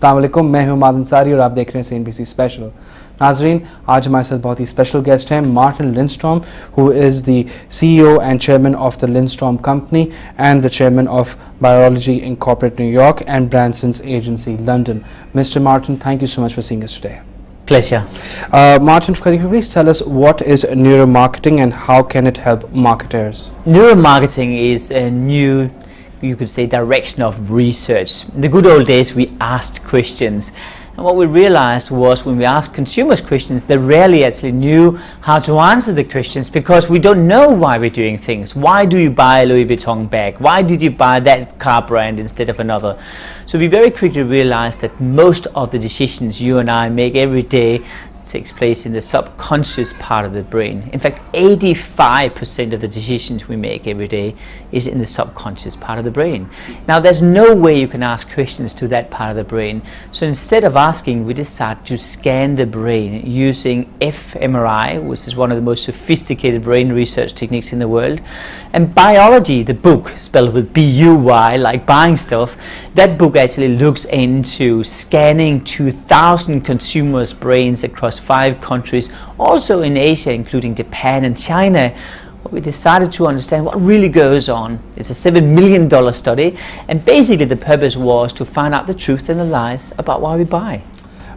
अस्सलाम वालेकुम, मैं हूं माद अंसारी और आप देख रहे हैं CNBC स्पेशल। नाजरीन, आज हमारे साथ बहुत ही स्पेशल गेस्ट हैं Martin लिंडस्टॉर्म, who is the CEO and chairman of the Lindstorm company and the chairman of Buyology Incorporated New York and Branson's agency London. Mr. Martin, thank you so much for seeing us today. Pleasure. Martin, can you please tell us what is neuromarketing and how can it help marketers? Neuromarketing is a new, you could say, direction of research. In the good old days, we asked questions. And what we realized was when we asked consumers questions, they rarely actually knew how to answer the questions because we don't know why we're doing things. Why do you buy a Louis Vuitton bag? Why did you buy that car brand instead of another? So we very quickly realized that most of the decisions you and I make every day takes place in the subconscious part of the brain. In fact, 85% of the decisions we make every day is in the subconscious part of the brain. Now, there's no way you can ask questions to that part of the brain. So instead of asking, we decided to scan the brain using fMRI, which is one of the most sophisticated brain research techniques in the world. And Buyology, the book, spelled with B-U-Y, like buying stuff, that book actually looks into scanning 2,000 consumers' brains across 5 countries, also in Asia, including Japan and China. We decided to understand what really goes on. It's a $7 million study, and basically the purpose was to find out the truth and the lies about why we buy.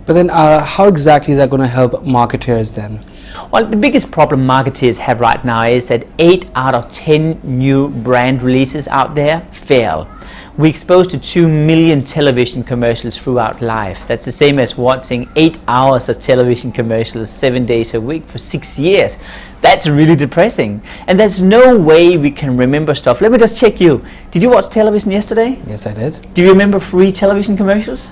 But then how exactly is that going to help marketers then? Well, the biggest problem marketers have right now is that 8 out of 10 new brand releases out there fail. We're exposed to 2 million television commercials throughout life. That's the same as watching 8 hours of television commercials 7 days a week for 6 years. That's really depressing. And there's no way we can remember stuff. Let me just check you. Did you watch television yesterday? Yes, I did. Do you remember 3 television commercials?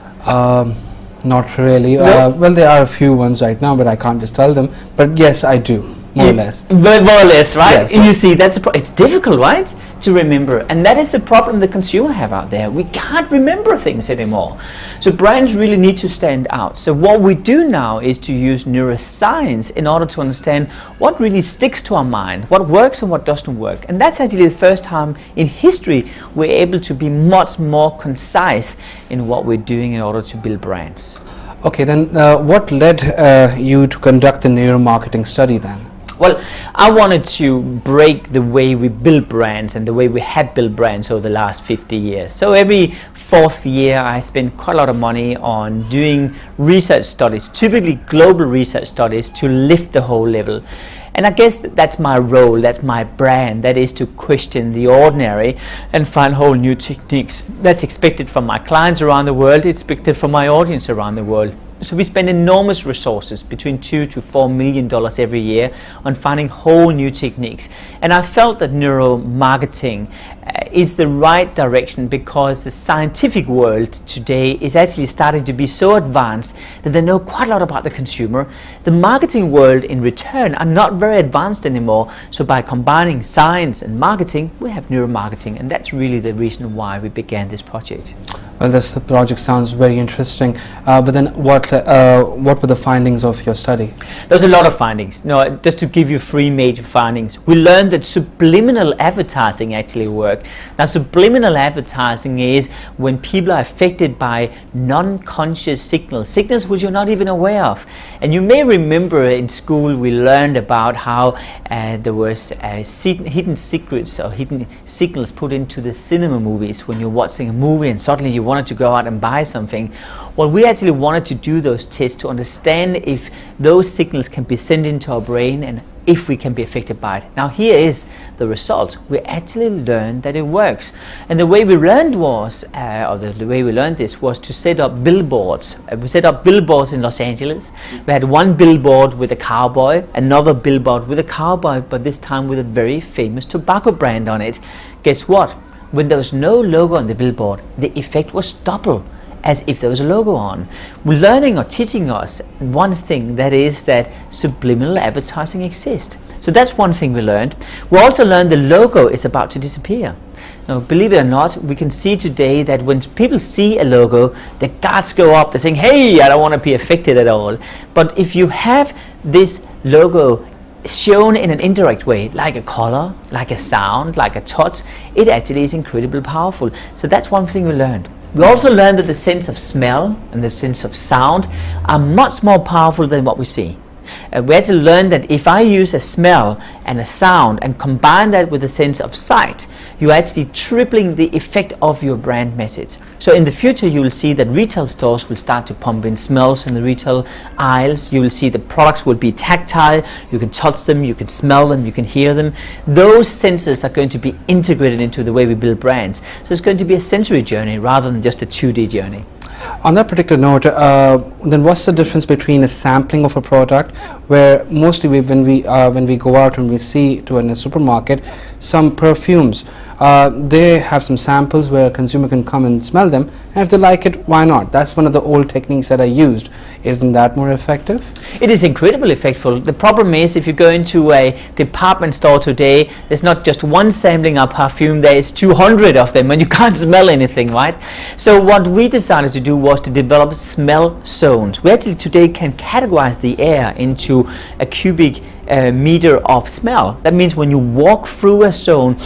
Not really. No? Well, there are a few ones right now, but I can't just tell them. But yes, I do. More or less. But more or less, right? Yes, you see, that's it's difficult, right, to remember, and that is the problem the consumer have out there. We can't remember things anymore. So brands really need to stand out. So what we do now is to use neuroscience in order to understand what really sticks to our mind, what works and what doesn't work. And that's actually the first time in history we're able to be much more concise in what we're doing in order to build brands. Okay, then what led you to conduct the neuromarketing study then? Well, I wanted to break the way we build brands and the way we have built brands over the last 50 years. So every 4th year I spend quite a lot of money on doing research studies, typically global research studies, to lift the whole level. And I guess that's my role, that's my brand, that is to question the ordinary and find whole new techniques. That's expected from my clients around the world, it's expected from my audience around the world. So we spend enormous resources, between $2 to $4 million every year, on finding whole new techniques. And I felt that neuromarketing is the right direction because the scientific world today is actually starting to be so advanced that they know quite a lot about the consumer. The marketing world in return are not very advanced anymore. So by combining science and marketing, we have neuromarketing, and that's really the reason why we began this project. Well, this project sounds very interesting, but then what were the findings of your study? There's a lot of findings. No, just to give you 3 major findings. We learned that subliminal advertising actually works. Now, subliminal advertising is when people are affected by non-conscious signals, signals which you're not even aware of. And you may remember in school we learned about how there was hidden secrets or hidden signals put into the cinema movies when you're watching a movie and suddenly you wanted to go out and buy something. Well, we actually wanted to do those tests to understand if those signals can be sent into our brain and if we can be affected by it. Now, here is the result. We actually learned that it works. And the way we learned was, the way we learned this was to set up billboards. We set up billboards in Los Angeles. We had one billboard with a cowboy, another billboard with a cowboy, but this time with a very famous tobacco brand on it. Guess what? When there was no logo on the billboard, the effect was double, as if there was a logo on. We're learning or teaching us one thing, that is that subliminal advertising exists. So that's one thing we learned. We also learned the logo is about to disappear. Now, believe it or not, we can see today that when people see a logo, the guards go up, they're saying, hey, I don't want to be affected at all. But if you have this logo shown in an indirect way, like a color, like a sound, like a touch, it actually is incredibly powerful. So that's one thing we learned. We also learned that the sense of smell and the sense of sound are much more powerful than what we see. We had to learn that if I use a smell and a sound and combine that with a sense of sight, you're actually tripling the effect of your brand message. So in the future, you will see that retail stores will start to pump in smells in the retail aisles. You will see the products will be tactile. You can touch them, you can smell them, you can hear them. Those senses are going to be integrated into the way we build brands. So it's going to be a sensory journey rather than just a 2D journey. On that particular note, then what's the difference between a sampling of a product, where mostly when we go out and we see in a supermarket some perfumes, they have some samples where a consumer can come and smell them, and if they like it, why not? That's one of the old techniques that I used. Isn't that more effective? It is incredibly effective. The problem is, if you go into a department store today, there's not just one sampling of perfume, there is 200 of them and you can't smell anything, right? So what we decided to do was to develop smell zones. We actually today can categorize the air into a cubic meter of smell. That means when you walk through a zone,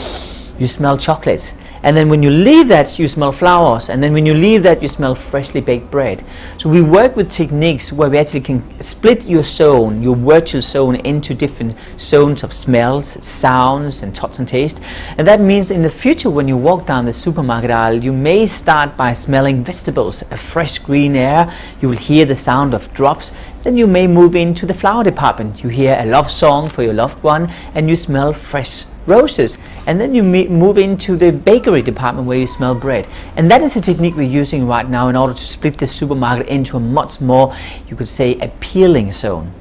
you smell chocolate. And then when you leave that, you smell flowers. And then when you leave that, you smell freshly baked bread. So we work with techniques where we actually can split your zone, your virtual zone, into different zones of smells, sounds, and touch and taste. And that means in the future, when you walk down the supermarket aisle, you may start by smelling vegetables, a fresh green air. You will hear the sound of drops. Then you may move into the flower department. You hear a love song for your loved one, and you smell fresh roses. And then you move into the bakery department where you smell bread. And that is a technique we're using right now in order to split the supermarket into a much more, you could say, appealing zone.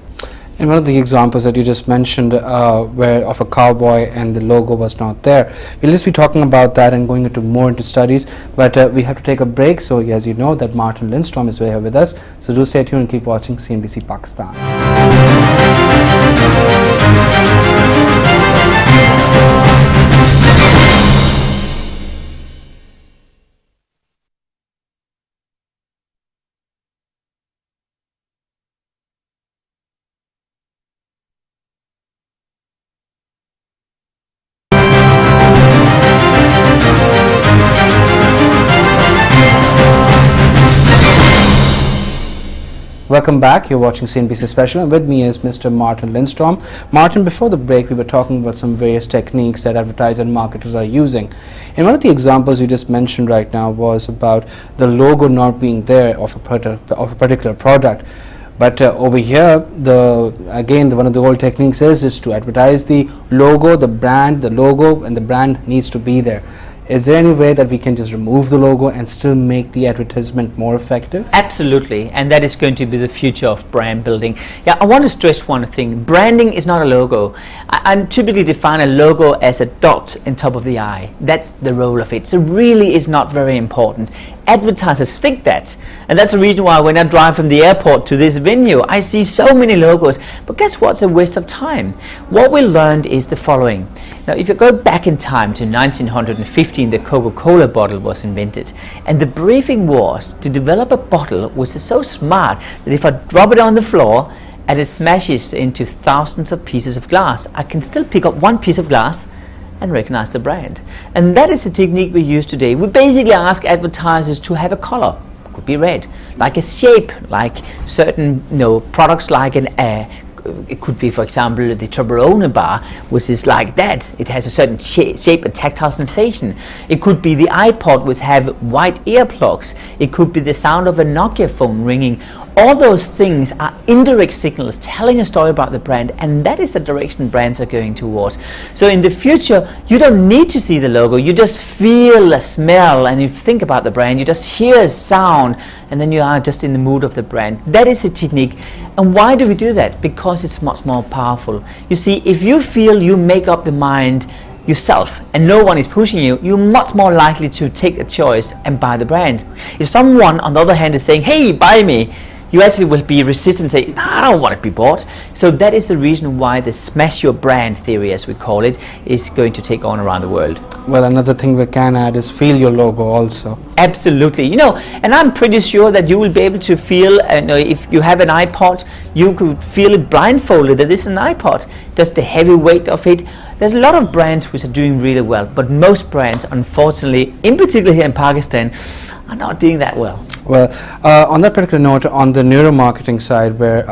In one of the examples that you just mentioned, where of a cowboy and the logo was not there, we'll just be talking about that and going more into studies, but we have to take a break. So as you know, that Martin Lindstorm is here with us, so do stay tuned and keep watching CNBC Pakistan. Welcome back. You're watching CNBC Special, and with me is Mr. Martin Lindstorm. Martin, before the break, we were talking about some various techniques that advertisers and marketers are using. And one of the examples you just mentioned right now was about the logo not being there of a particular product. But over here, one of the old techniques is to advertise the logo, the logo, and the brand needs to be there. Is there any way that we can just remove the logo and still make the advertisement more effective? Absolutely, and that is going to be the future of brand building. Yeah, I want to stress one thing. Branding is not a logo. I typically define a logo as a dot on top of the eye. That's the role of it. So really is not very important. Advertisers think that, and that's the reason why when I drive from the airport to this venue, I see so many logos. But guess what's a waste of time? What we learned is the following. Now, if you go back in time to 1915, the Coca-Cola bottle was invented, and the briefing was to develop a bottle which is so smart that if I drop it on the floor and it smashes into thousands of pieces of glass, I can still pick up one piece of glass and recognize the brand. And that is the technique we use today. We basically ask advertisers to have a color. It could be red, like a shape, like certain products like it could be, for example, the Toblerone bar, which is like that. It has a certain shape and tactile sensation. It could be the iPod, which have white earplugs. It could be the sound of a Nokia phone ringing. All those things are indirect signals telling a story about the brand, and that is the direction brands are going towards. So in the future, you don't need to see the logo. You just feel a smell, and you think about the brand. You just hear a sound, and then you are just in the mood of the brand. That is a technique. And why do we do that? Because it's much more powerful. You see, if you feel you make up the mind yourself and no one is pushing you, you're much more likely to take a choice and buy the brand. If someone, on the other hand, is saying, hey, buy me, you actually will be resistant, say, nah, I don't want to be bought. So that is the reason why the smash your brand theory, as we call it, is going to take on around the world. Well, another thing we can add is feel your logo also. Absolutely. And I'm pretty sure that you will be able to feel, if you have an iPod, you could feel it blindfolded that this is an iPod. Just the heavy weight of it. There's a lot of brands which are doing really well, but most brands, unfortunately, in particular here in Pakistan, are not doing that well. Well, on that particular note, on the neuromarketing side, where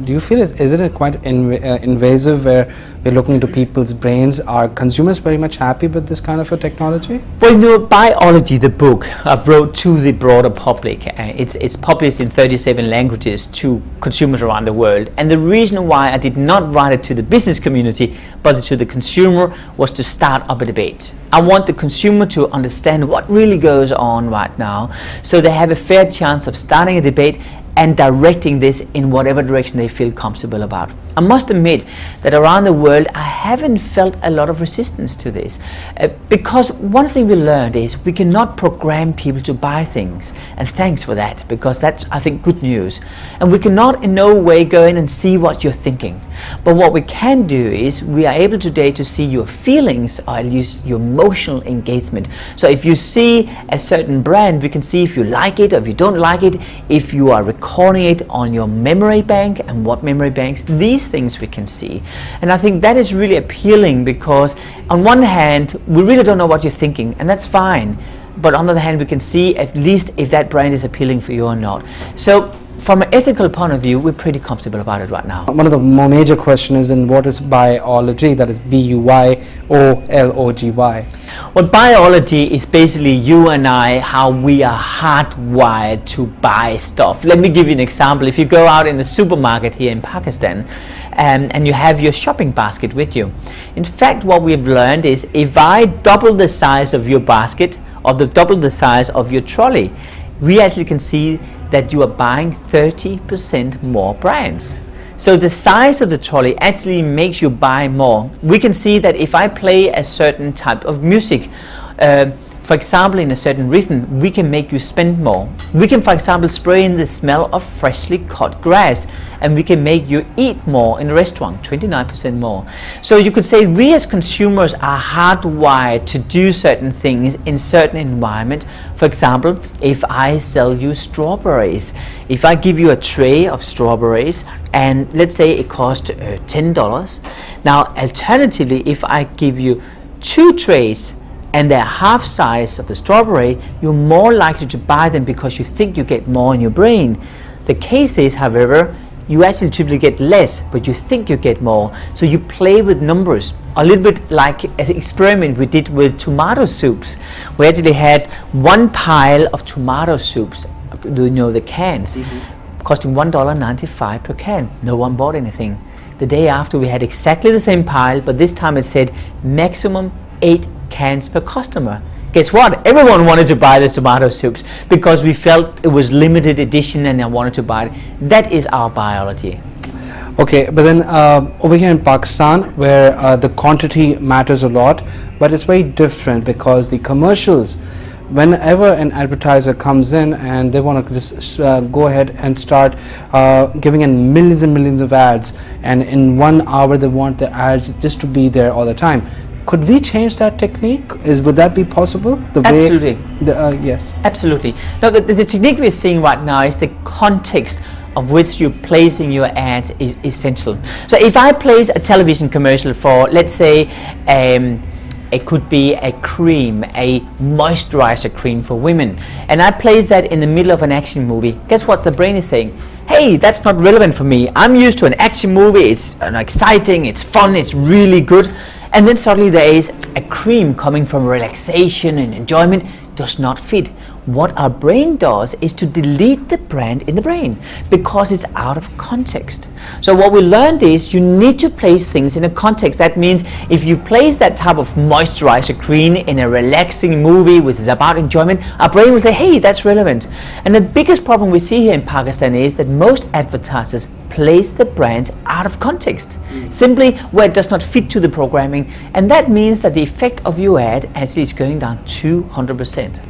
do you feel is it quite invasive, where we're looking into people's brains? Are consumers very much happy with this kind of a technology? Well, Buyology, the book I've wrote to the broader public, it's published in 37 languages to consumers around the world. And the reason why I did not write it to the business community, but to the consumer, was to start up a debate. I want the consumer to understand what really goes on right now, so they have a fair chance of starting a debate and directing this in whatever direction they feel comfortable about. I must admit that around the world I haven't felt a lot of resistance to this, because one thing we learned is we cannot program people to buy things, and thanks for that, because that's, I think, good news. And we cannot in no way go in and see what you're thinking. But what we can do is we are able today to see your feelings, or at least your emotional engagement. So if you see a certain brand, we can see if you like it or if you don't like it, if you are recording it on your memory bank and what memory banks. These things we can see. And I think that is really appealing, because on one hand we really don't know what you're thinking, and that's fine, but on the other hand we can see at least if that brand is appealing for you or not. So from an ethical point of view, we're pretty comfortable about it right now. One of the more major questions is, in what is Buyology? That is Buyology. Well, Buyology is basically you and I, how we are hardwired to buy stuff. Let me give you an example. If you go out in the supermarket here in Pakistan and you have your shopping basket with you, in fact what we've learned is if I double the size of your basket or double the size of your trolley, we actually can see that you are buying 30% more brands. So the size of the trolley actually makes you buy more. We can see that if I play a certain type of music, for example in a certain rhythm, we can make you spend more. We can, for example, spray in the smell of freshly cut grass, and we can make you eat more in a restaurant, 29% more. So you could say we as consumers are hardwired to do certain things in certain environment. For example, if I sell you strawberries, if I give you a tray of strawberries and let's say it costs $10, now alternatively if I give you 2 trays and they're half size of the strawberry, you're more likely to buy them because you think you get more in your brain. The case is, however, you actually typically get less, but you think you get more. So you play with numbers, a little bit like an experiment we did with tomato soups. We actually had one pile of tomato soups, do you know the cans, costing $1.95 per can. No one bought anything. The day after we had exactly the same pile, but this time it said maximum 8 cans per customer. Guess what? Everyone wanted to buy the tomato soups because we felt it was limited edition and I wanted to buy it. That is our Buyology. Okay, but then over here in Pakistan, where the quantity matters a lot, but it's very different because the commercials, whenever an advertiser comes in and they want to just go ahead and start giving in millions and millions of ads, and in 1 hour they want the ads just to be there all the time. Could we change that technique? Would that be possible? Absolutely. Yes. Absolutely. Now, the technique we're seeing right now is the context of which you're placing your ads is essential. So if I place a television commercial for, let's say, it could be a cream, a moisturizer cream for women, and I place that in the middle of an action movie, guess what the brain is saying? Hey, that's not relevant for me. I'm used to an action movie, it's exciting, it's fun, it's really good. And then suddenly there is a cream coming from relaxation and enjoyment, does not fit. What our brain does is to delete the brand in the brain because it's out of context. So what we learned is you need to place things in a context. That means if you place that type of moisturizer cream in a relaxing movie which is about enjoyment, our brain will say, hey, that's relevant. And the biggest problem we see here in Pakistan is that most advertisers place the brand out of context, simply where it does not fit to the programming, and that means that the effect of your ad actually is going down 200%.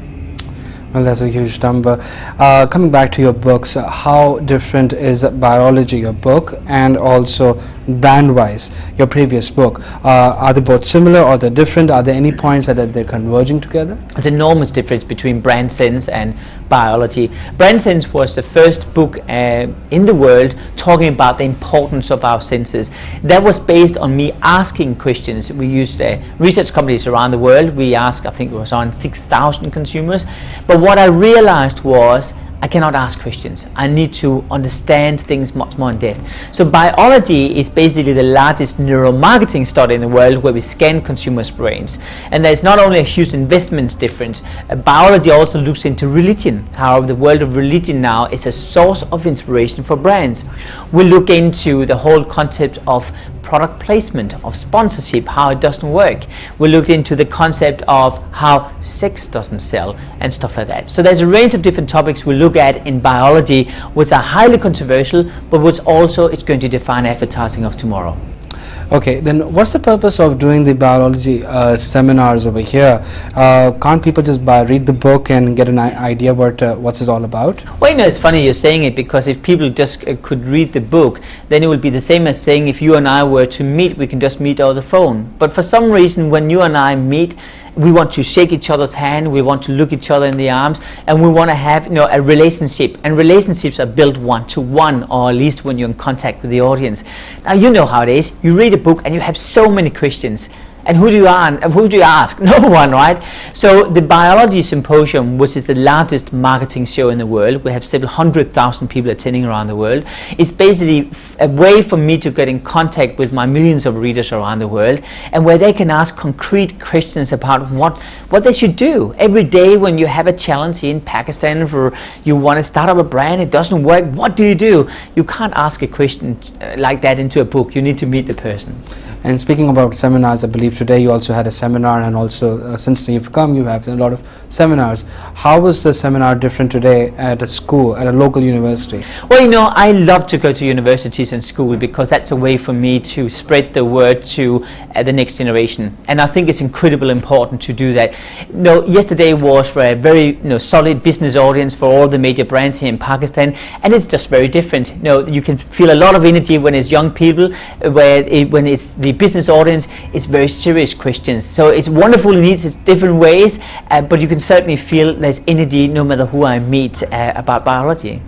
Well, that's a huge number. Coming back to your books, how different is Buyology, your book, and also brand-wise, your previous book, are they both similar or they're different? Are there any points that they're converging together? There's an enormous difference between Brand Sense and Buyology. Brand Sense was the first book in the world talking about the importance of our senses. That was based on me asking questions. We used research companies around the world. We asked, I think it was on 6,000 consumers. But what I realized was I cannot ask questions. I need to understand things much more in depth. So Buyology is basically the largest neuromarketing study in the world where we scan consumers' brains. And there's not only a huge investment difference, Buyology also looks into religion, how the world of religion now is a source of inspiration for brands. We look into the whole concept of product placement, of sponsorship, how it doesn't work. We looked into the concept of how sex doesn't sell and stuff like that. So there's a range of different topics we look at in Buyology which are highly controversial, but which also is going to define advertising of tomorrow. Okay, then what's the purpose of doing the Buyology seminars over here? Can't people just read the book and get an idea what's it all about? Well, you know, it's funny you're saying it, because if people just could read the book, then it would be the same as saying if you and I were to meet, we can just meet over the phone. But for some reason, when you and I meet, we want to shake each other's hand, we want to look each other in the arms, and we want to have, you know, a relationship. And relationships are built one-to-one, or at least when you're in contact with the audience. Now, you know how it is. You read a book and you have so many questions. And who do you ask? No one, right? So the Buyology Symposium, which is the largest marketing show in the world, we have several 100,000 people attending around the world, is basically a way for me to get in contact with my millions of readers around the world, and where they can ask concrete questions about what they should do. Every day when you have a challenge in Pakistan, for you want to start up a brand, it doesn't work, what do? You can't ask a question like that into a book. You need to meet the person. And speaking about seminars, I believe today you also had a seminar, and also since you've come, you have a lot of seminars. How was the seminar different today at a school, at a local university? Well, you know, I love to go to universities and school because that's a way for me to spread the word to the next generation. And I think it's incredibly important to do that. You know, yesterday was for a very solid business audience for all the major brands here in Pakistan, and it's just very different. You know, you can feel a lot of energy when it's young people, when it's the business audience, it's very serious questions. So it's wonderful in its different ways, but you can certainly feel there's energy no matter who I meet about Buyology.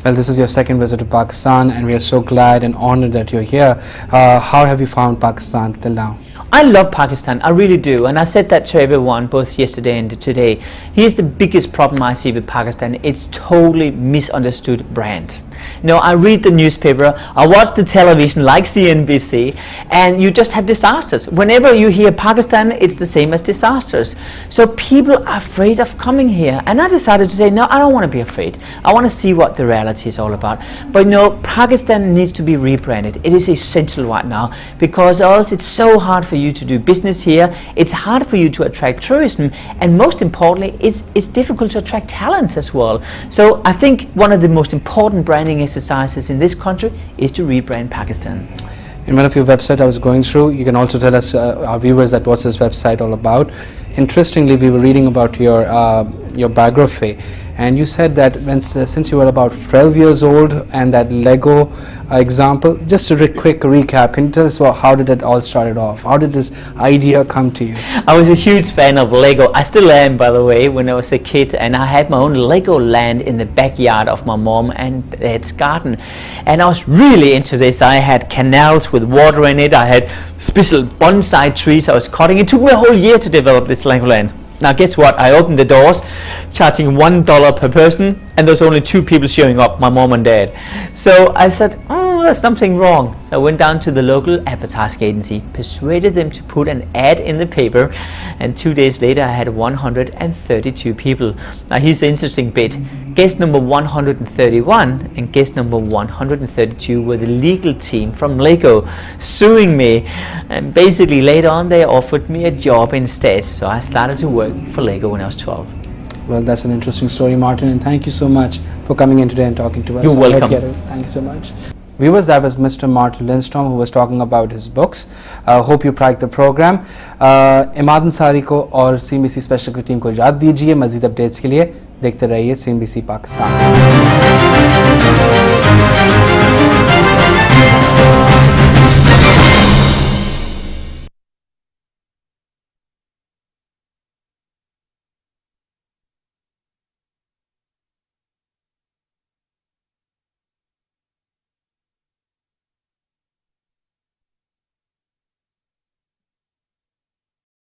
Well, this is your second visit to Pakistan, and we are so glad and honored that you're here. How have you found Pakistan till now? I love Pakistan, I really do, and I said that to everyone both yesterday and today. Here's the biggest problem I see with Pakistan: it's totally misunderstood brand. You know, I read the newspaper, I watch the television like CNBC, and you just have disasters. Whenever you hear Pakistan, it's the same as disasters. So people are afraid of coming here, and I decided to say, no, I don't want to be afraid. I want to see what the reality is all about. But you know, Pakistan needs to be rebranded. It is essential right now, because else it's so hard for you to do business here. It's hard for you to attract tourism, and most importantly, it's difficult to attract talents as well. So I think one of the most important branding exercises in this country is to rebrand Pakistan. In one of your websites I was going through, you can also tell us, our viewers, that what's this website all about. Interestingly, we were reading about your biography, and you said that since you were about 12 years old, and that Lego example, just a quick recap, can you tell us how did it all started off? How did this idea come to you? I was a huge fan of Lego. I still am, by the way, when I was a kid, and I had my own Lego land in the backyard of my mom and dad's garden, and I was really into this. I had canals with water in it, I had special bonsai trees I was cutting. It took me a whole year to develop this Lego land. Now guess what, I opened the doors charging $1 per person, and there's only 2 people showing up, my mom and dad. So I said, oh, there's something wrong. So I went down to the local advertising agency, persuaded them to put an ad in the paper, and 2 days later I had 132 people. Now here's the interesting bit. Guest number 131 and guest number 132 were the legal team from Lego suing me, and basically later on they offered me a job instead. So I started to work for Lego when I was 12. Well, that's an interesting story, Martin, and thank you so much for coming in today and talking to us. You're welcome. Thank you so much. Viewers, that was Mr. Martin Lindstorm, who was talking about his books. Hope you liked the program. Imad Ansari को और CNBC special की team को याद दीजिए। मज़ीद updates के लिए देखते रहिए CNBC पाकिस्तान।